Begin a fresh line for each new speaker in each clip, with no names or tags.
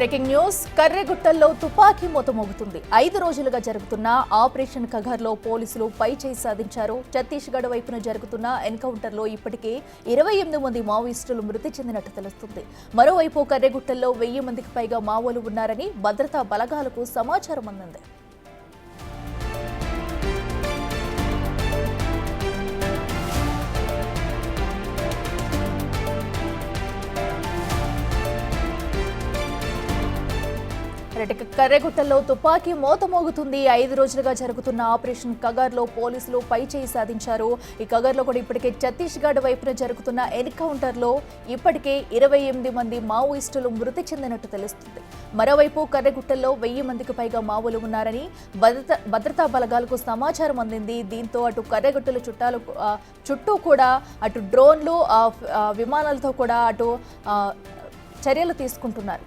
Breaking news. కర్రెగుట్టల్లో తుపాకీ మూత మోగుతుంది. 5 రోజులుగా జరుగుతున్న ఆపరేషన్ కగర్లో పోలీసులు పై చేయి సాధించారు. ఛత్తీస్గఢ్ వైపున జరుగుతున్న ఎన్కౌంటర్లో ఇప్పటికే 28 మంది మావోయిస్టులు మృతి చెందినట్టు తెలుస్తుంది. మరోవైపు కర్రెగుట్టల్లో 1000 మందికి పైగా మావోలు ఉన్నారని భద్రతా బలగాలకు సమాచారం అందింది. కర్రెగుట్టల్లో తుపాకీ మోత మోగుతుంది. 5 రోజులుగా జరుగుతున్న ఆపరేషన్ కగర్లో పోలీసులు పై చేయి సాధించారు. ఈ కగర్లో కూడా ఇప్పటికే ఛత్తీస్గఢ్ వైపున జరుగుతున్న ఎన్కౌంటర్లో ఇప్పటికే 28 మంది మావోయిస్టులు మృతి చెందినట్టు తెలుస్తుంది. మరోవైపు కర్రెగుట్టల్లో 1000 మందికి పైగా మావోలు ఉన్నారని భద్రతా బలగాలకు సమాచారం అందింది. దీంతో అటు కర్రెగుట్టల చుట్టూ కూడా అటు డ్రోన్లు విమానాలతో కూడా అటు చర్యలు తీసుకుంటున్నారు.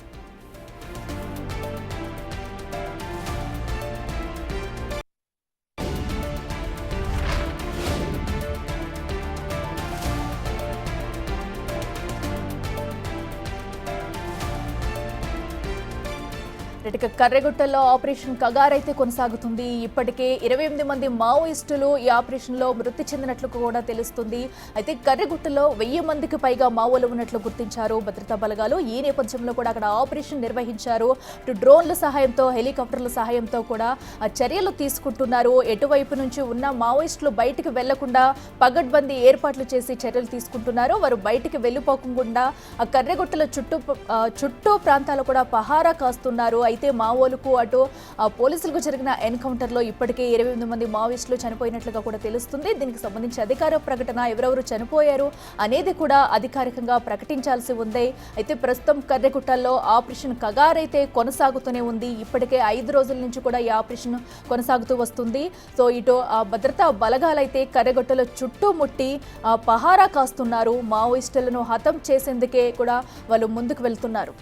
కర్రెగుట్టల్లో ఆపరేషన్ కగార్ అయితే కొనసాగుతుంది. ఇప్పటికే 28 మంది మావోయిస్టులు ఈ ఆపరేషన్లో మృతి చెందినట్లు కూడా తెలుస్తుంది. అయితే కర్రెగుట్టలో 1000 మందికి పైగా మావోలు ఉన్నట్లు గుర్తించారు భద్రతా బలగాలు. ఈ నేపథ్యంలో కూడా అక్కడ ఆపరేషన్ నిర్వహించారు. డ్రోన్ల సహాయంతో, హెలికాప్టర్ల సహాయంతో కూడా చర్యలు తీసుకుంటున్నారు. ఎటువైపు నుంచి ఉన్న మావోయిస్టులు బయటికి వెళ్లకుండా పగడ్బందీ ఏర్పాట్లు చేసి చర్యలు తీసుకుంటున్నారు. వారు బయటికి వెళ్లిపోకుండా ఆ కర్రెగుట్టల చుట్టూ ప్రాంతాలు కూడా పహారా కాస్తున్నారు. అయితే మావోలకు అటు పోలీసులకు జరిగిన ఎన్కౌంటర్లో ఇప్పటికే 28 మంది మావోయిస్టులు చనిపోయినట్లుగా కూడా తెలుస్తుంది. దీనికి సంబంధించి అధికార ప్రకటన ఎవరెవరు చనిపోయారు అనేది కూడా అధికారికంగా ప్రకటించాల్సి ఉంది. అయితే ప్రస్తుతం కర్రెగుట్టల్లో ఆపరేషన్ కగార్ అయితే కొనసాగుతూనే ఉంది. ఇప్పటికే 5 రోజుల నుంచి కూడా ఈ ఆపరేషన్ కొనసాగుతూ వస్తుంది. సో ఇటు భద్రతా బలగాలైతే కర్రెగుట్టల చుట్టుముట్టి పహారా కాస్తున్నారు. మావోయిస్టులను హతం చేసేందుకే కూడా వాళ్ళు ముందుకు వెళ్తున్నారు.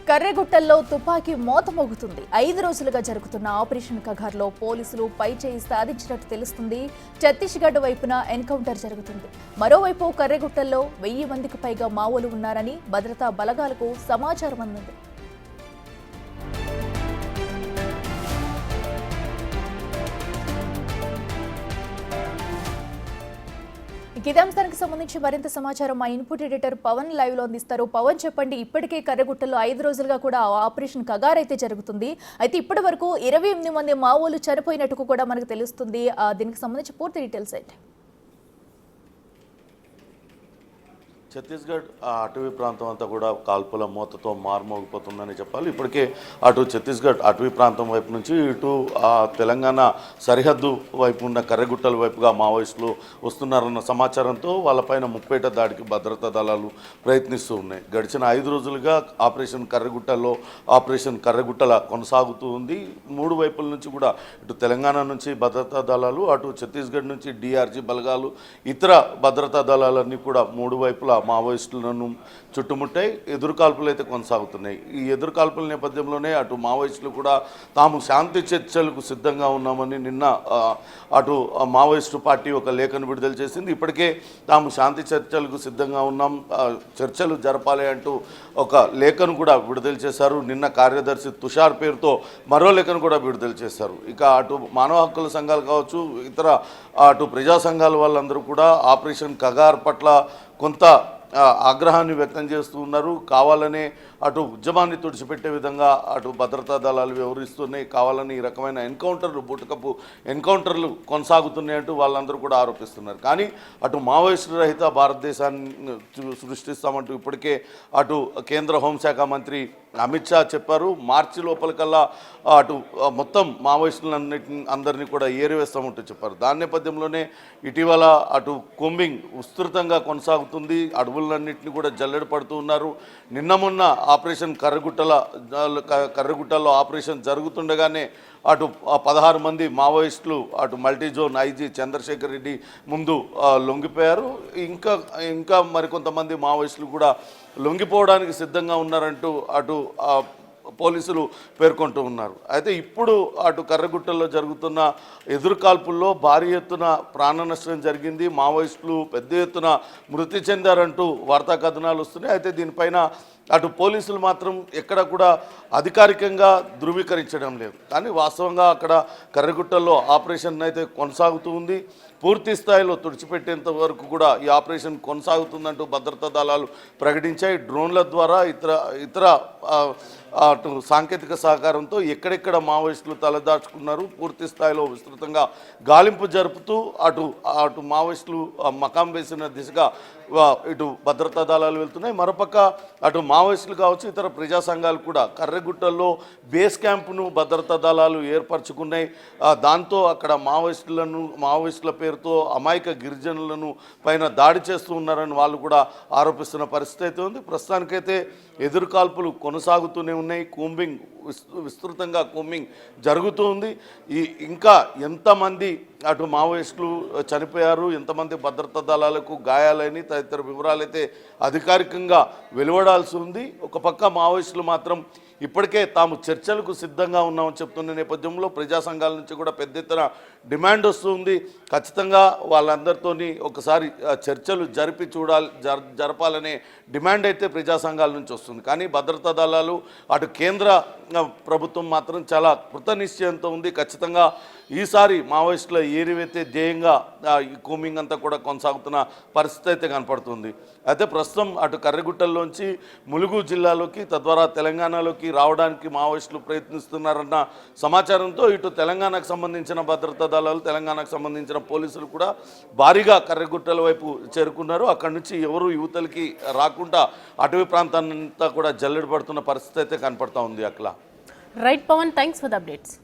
కర్రెగుట్టల్లో తుపాకీ మోత మోగుతుంది. 5 రోజులుగా జరుగుతున్న ఆపరేషన్ కగార్లో పోలీసులు పై చేయి సాధించినట్టు తెలుస్తుంది. ఛత్తీస్గఢ్ వైపున ఎన్కౌంటర్ జరుగుతుంది. మరోవైపు కర్రెగుట్టల్లో 1000 మందికి పైగా మావోలు ఉన్నారని భద్రతా బలగాలకు సమాచారం అందింది. ఇదే అంశానికి సంబంధించి మరింత సమాచారం మా ఇన్పుట్ ఎడిటర్ పవన్ లైవ్ లో అందిస్తారు. పవన్, చెప్పండి. ఇప్పటికే కర్రెగుట్టలో 5 రోజులుగా కూడా ఆపరేషన్ కగార్ అయితే జరుగుతుంది. అయితే ఇప్పటి వరకు 28 మంది మావోలు చనిపోయినట్టు కూడా మనకు తెలుస్తుంది. దీనికి సంబంధించి పూర్తి డీటెయిల్స్ ఏంటి?
ఛత్తీస్గఢ్ అటవీ ప్రాంతం అంతా కూడా కాల్పుల మూతతో మారుమోగిపోతుందని చెప్పాలి. ఇప్పటికే అటు ఛత్తీస్గఢ్ అటవీ ప్రాంతం వైపు నుంచి ఇటు తెలంగాణ సరిహద్దు వైపు ఉన్న కర్రెగుట్టల వైపుగా మావోయిస్టులు వస్తున్నారన్న సమాచారంతో వాళ్ళపైన ముప్పేట దాడికి భద్రతా దళాలు ప్రయత్నిస్తూ ఉన్నాయి. గడిచిన 5 రోజులుగా ఆపరేషన్ కర్రెగుట్టల కొనసాగుతూ ఉంది. 3 వైపుల నుంచి కూడా ఇటు తెలంగాణ నుంచి భద్రతా దళాలు, అటు ఛత్తీస్గఢ్ నుంచి DRG బలగాలు, ఇతర భద్రతా దళాలన్నీ కూడా 3 వైపులా మావోయిస్టులను చుట్టుముట్టాయి. ఎదురుకాల్పులు అయితే కొనసాగుతున్నాయి. ఈ ఎదురుకాల్పుల నేపథ్యంలోనే అటు మావోయిస్టులు కూడా తాము శాంతి చర్చలకు సిద్ధంగా ఉన్నామని నిన్న అటు మావోయిస్టు పార్టీ ఒక లేఖను విడుదల చేసింది. ఇప్పటికే తాము శాంతి చర్చలకు సిద్ధంగా ఉన్నాం, చర్చలు జరపాలి అంటూ ఒక లేఖను కూడా విడుదల చేశారు. నిన్న కార్యదర్శి తుషార్ పేరుతో మరో లేఖను కూడా విడుదల చేశారు. ఇక అటు మానవ హక్కుల సంఘాలు కావచ్చు, ఇతర అటు ప్రజా సంఘాల వాళ్ళందరూ కూడా ఆపరేషన్ కగార్ పట్ల కొంత ఆగ్రహాన్ని వ్యక్తం చేస్తూ ఉన్నారు. కావాలనే అటు ఉద్యమాన్ని తుడిచిపెట్టే విధంగా అటు భద్రతా దళాలు వ్యవహరిస్తున్నాయి, కావాలని ఈ రకమైన బూటకపు ఎన్కౌంటర్లు కొనసాగుతున్నాయంటూ వాళ్ళందరూ కూడా ఆరోపిస్తున్నారు. కానీ అటు మావోయిస్టు రహిత భారతదేశాన్ని సృష్టిస్తామంటూ ఇప్పటికే అటు కేంద్ర హోంశాఖ మంత్రి అమిత్ షా చెప్పారు. మార్చి లోపలికల్లా అటు మొత్తం అందరినీ కూడా ఏరివేస్తామంటూ చెప్పారు. దాని నేపథ్యంలోనే ఇటీవల అటు కూంబింగ్ విస్తృతంగా కొనసాగుతుంది. అడవుల వైపులన్నింటినీ కూడా జల్లెడ పడుతూ ఉన్నారు. నిన్న మొన్న ఆపరేషన్ కర్రగుట్టలో ఆపరేషన్ జరుగుతుండగానే అటు 16 మంది మావోయిస్టులు అటు మల్టీజోన్ ఐజీ చంద్రశేఖర్ రెడ్డి ముందు లొంగిపోయారు. ఇంకా మరికొంతమంది మావోయిస్టులు కూడా లొంగిపోవడానికి సిద్ధంగా ఉన్నారంటూ అటు పోలీసులు పేర్కొంటూ ఉన్నారు. అయితే ఇప్పుడు అటు కర్రగుట్టల్లో జరుగుతున్న ఎదురుకాల్పుల్లో భారీ ఎత్తున ప్రాణ నష్టం జరిగింది, మావోయిస్టులు పెద్ద ఎత్తున మృతి చెందారంటూ వార్తా కథనాలు వస్తున్నాయి. అయితే దీనిపైన అటు పోలీసులు మాత్రం ఎక్కడ కూడా అధికారికంగా ధృవీకరించడం లేదు. కానీ వాస్తవంగా అక్కడ కర్రగుట్టల్లో ఆపరేషన్ అయితే కొనసాగుతూ ఉంది. పూర్తి స్థాయిలో తుడిచిపెట్టేంత వరకు కూడా ఈ ఆపరేషన్ కొనసాగుతుందంటూ భద్రతా దళాలు ప్రకటించాయి. డ్రోన్ల ద్వారా ఇతర అటు సాంకేతిక సహకారంతో ఎక్కడెక్కడ మావోయిస్టులు తలదాచుకున్నారు పూర్తి స్థాయిలో విస్తృతంగా గాలింపు జరుపుతూ అటు మావోయిస్టులు మకాం వేసిన దిశగా ఇటు భద్రతా దళాలు వెళ్తున్నాయి. మరోపక్క అటు మావోయిస్టులు కావచ్చు ఇతర ప్రజా సంఘాలు కూడా కర్రగుట్టల్లో బేస్ క్యాంపును భద్రతా దళాలు ఏర్పరచుకున్నాయి. దాంతో అక్కడ మావోయిస్టుల పేరుతో అమాయక గిరిజనులను పైన దాడి చేస్తూ ఉన్నారని వాళ్ళు కూడా ఆరోపిస్తున్న పరిస్థితి అయితే ఉంది. ప్రస్తుతానికైతే ఎదురుకాల్పులు కొనసాగుతూనే ఉన్నాయి. కూంబింగ్ విస్తృతంగా కూంబింగ్ జరుగుతూ ఉంది. ఇంకా ఎంతమంది అటు మావోయిస్టులు చనిపోయారు, ఎంతమంది భద్రతా దళాలకు గాయాలని తదితర వివరాలైతే అధికారికంగా వెలువడాల్సి ఉంది. ఒక పక్క మావోయిస్టులు మాత్రం ఇప్పటికే తాము చర్చలకు సిద్ధంగా ఉన్నామని చెప్తున్న నేపథ్యంలో ప్రజా సంఘాల నుంచి కూడా పెద్ద ఎత్తున డిమాండ్ వస్తుంది. ఖచ్చితంగా వాళ్ళందరితోని ఒకసారి చర్చలు జరపాలనే డిమాండ్ అయితే ప్రజా సంఘాల నుంచి వస్తుంది. కానీ భద్రతా దళాలు అటు కేంద్ర ప్రభుత్వం మాత్రం చాలా కృతనిశ్చయంతో ఉంది. ఖచ్చితంగా ఈసారి మావోయిస్టుల ఏరివైతే ధ్యేయంగా ఈ కూంబింగ్ అంతా కూడా కొనసాగుతున్న పరిస్థితి అయితే కనపడుతుంది. అయితే ప్రస్తుతం అటు కర్రగుట్టల్లోంచి ములుగు జిల్లాలోకి తద్వారా తెలంగాణలోకి రావడానికి మావోయిస్టులు ప్రయత్నిస్తున్నారన్న సమాచారంతో ఇటు తెలంగాణకు సంబంధించిన భద్రతా దళాలు తెలంగాణకు సంబంధించిన పోలీసులు కూడా భారీగా కర్రగుట్టల వైపు చేరుకున్నారు. అక్కడి నుంచి ఎవరు యువతలకి రాకుండా అటవీ ప్రాంతాన్నంతా కూడా జల్లెడ పడుతున్న పరిస్థితి అయితే కనపడతా ఉంది. అట్లా
right Pawan, thanks for the updates.